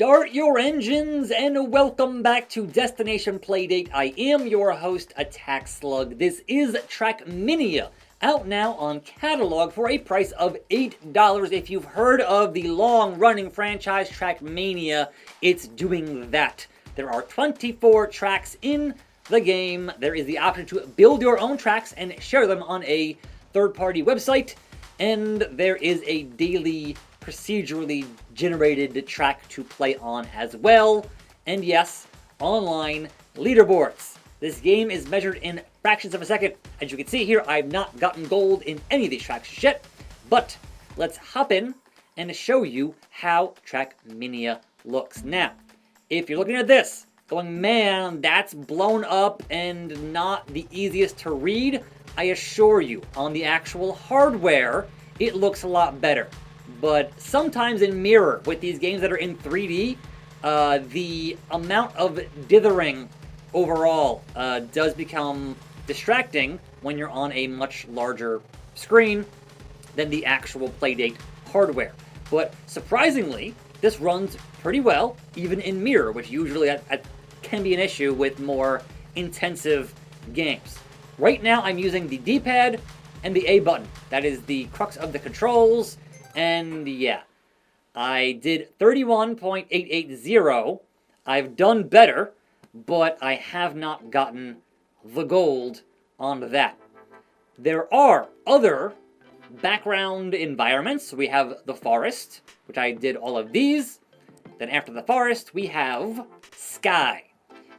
Start your engines and welcome back to Destination Playdate. I am your host, Attack Slug. This is Trackminia, out now on catalog for a price of $8. If you've heard of the long-running franchise Trackmania, it's doing that. There are 24 tracks in the game. There is the option to build your own tracks and share them on a third-party website, and there is a daily procedurally generated track to play on as well. And yes, online leaderboards. This game is measured in fractions of a second. As you can see here, I've not gotten gold in any of these tracks yet, but let's hop in and show you how Trackminia looks. Now, if you're looking at this, going, man, that's blown up and not the easiest to read, I assure you, on the actual hardware, it looks a lot better. But sometimes in mirror, with these games that are in 3D, the amount of dithering overall does become distracting when you're on a much larger screen than the actual Playdate hardware. But surprisingly, this runs pretty well, even in mirror, which usually can be an issue with more intensive games. Right now, I'm using the D-pad and the A button. That is the crux of the controls. And yeah, I did 31.880. I've done better, but I have not gotten the gold on that. There are other background environments. We have the forest, which I did all of these. Then after the forest, we have sky.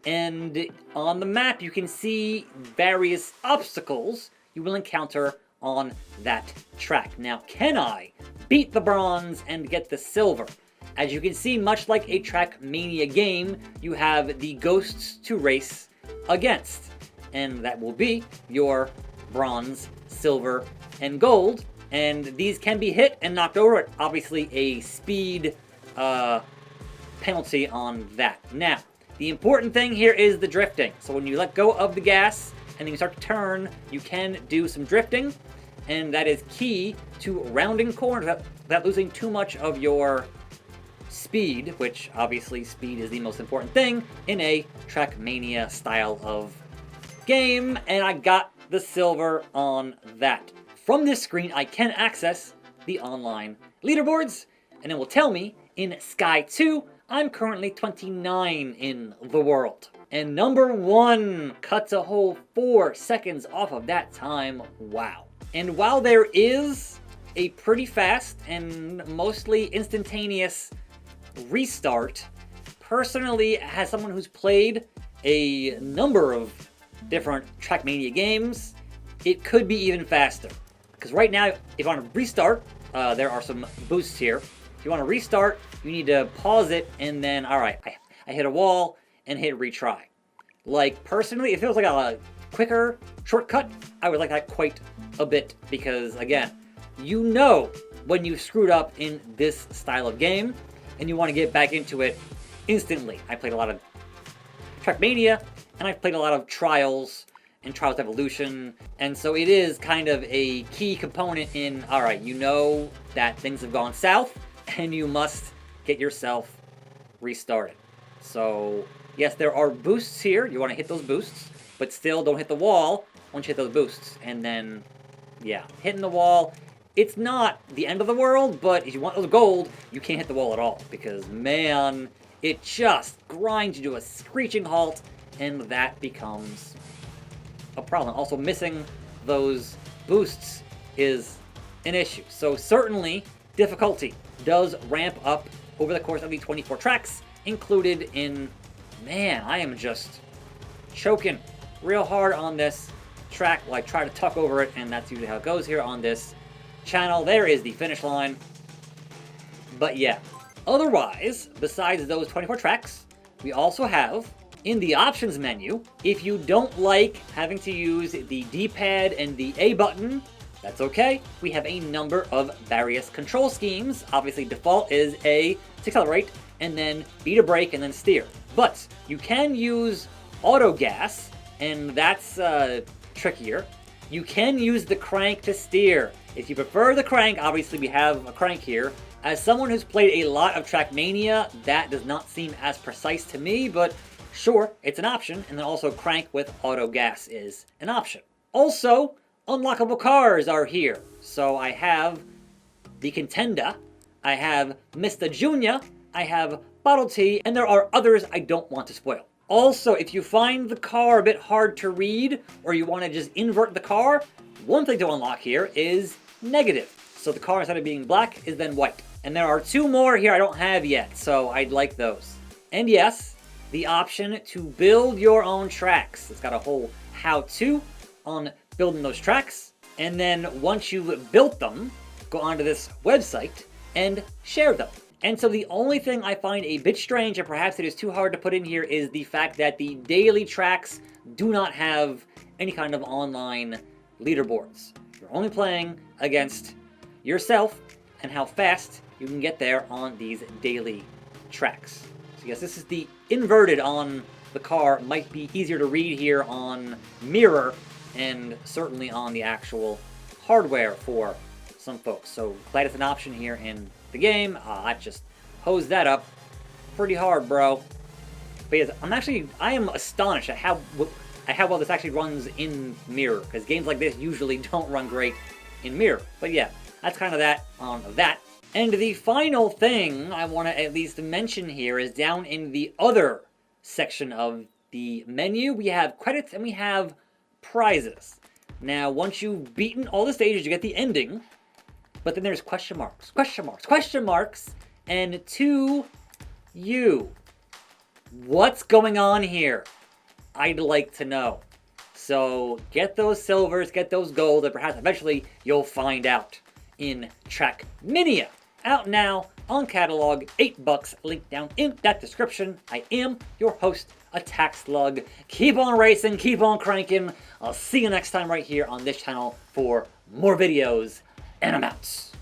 And on the map, you can see various obstacles you will encounter on that track. Now, can I beat the bronze and get the silver? As you can see, much like a Trackmania game, you have the ghosts to race against. And that will be your bronze, silver, and gold. And these can be hit and knocked over at obviously a speed penalty on that. Now, the important thing here is the drifting. So when you let go of the gas and then you start to turn, you can do some drifting. And that is key to rounding corners without losing too much of your speed, which obviously speed is the most important thing in a Trackmania style of game. And I got the silver on that. From this screen, I can access the online leaderboards, and it will tell me in Sky 2, I'm currently 29 in the world. And number 1 cuts a whole 4 seconds off of that time. Wow. And while there is a pretty fast and mostly instantaneous restart, personally, as someone who's played a number of different Trackmania games, it could be even faster. Because right now, if you want to restart, there are some boosts here. If you want to restart, you need to pause it and then, alright, I hit a wall and hit retry. Like, personally, if it was like a quicker shortcut, I would like that quite a bit, because again, you know when you screwed up in this style of game and you want to get back into it instantly. I played a lot of Trackmania and I've played a lot of Trials and Trials Evolution, and so it is kind of a key component in, alright, you know that things have gone south and you must get yourself restarted. So yes, there are boosts here. You want to hit those boosts, but still don't hit the wall once you hit those boosts. And then, yeah, hitting the wall, it's not the end of the world, but if you want those gold, you can't hit the wall at all, because, man, it just grinds you to a screeching halt, and that becomes a problem. Also, missing those boosts is an issue. So certainly, difficulty does ramp up over the course of the 24 tracks included in. Man, I am just choking real hard on this track. Like, try to tuck over it, and that's usually how it goes here on this channel. There is the finish line. But yeah, otherwise, besides those 24 tracks, we also have, in the options menu, if you don't like having to use the D-pad and the A button, that's okay. We have a number of various control schemes. Obviously, default is A to accelerate, and then B to brake, and then steer. But you can use auto gas, and that's trickier. You can use the crank to steer. If you prefer the crank, obviously we have a crank here. As someone who's played a lot of Trackmania, that does not seem as precise to me, but sure, it's an option, and then also crank with auto gas is an option. Also, unlockable cars are here. So I have the Contender, I have Mr. Junior, I have Bottle T, and there are others I don't want to spoil. Also, if you find the car a bit hard to read, or you want to just invert the car, one thing to unlock here is negative. So the car, instead of being black, is then white. And there are 2 more here I don't have yet, so I'd like those. And yes, the option to build your own tracks. It's got a whole how-to on building those tracks. And then once you've built them, go onto this website and share them. And so the only thing I find a bit strange, and perhaps it is too hard to put in here, is the fact that the daily tracks do not have any kind of online leaderboards. You're only playing against yourself and how fast you can get there on these daily tracks. So yes, this is the inverted on the car. Might be easier to read here on mirror and certainly on the actual hardware for some folks. So glad it's an option here in the game. I just hosed that up pretty hard, bro. But yes, I am astonished at how well this actually runs in mirror, because games like this usually don't run great in mirror. But yeah, that's kind of that on that. And the final thing I want to at least mention here is down in the other section of the menu, we have credits and we have prizes. Now, once you've beaten all the stages, you get the ending, but then there's question marks, and to you. What's going on here? I'd like to know. So get those silvers, get those gold, and perhaps eventually you'll find out in Trackminia. Out now on catalog, $8, link down in that description. I am your host, Attack Slug. Keep on racing, keep on cranking. I'll see you next time right here on this channel for more videos, and I'm out.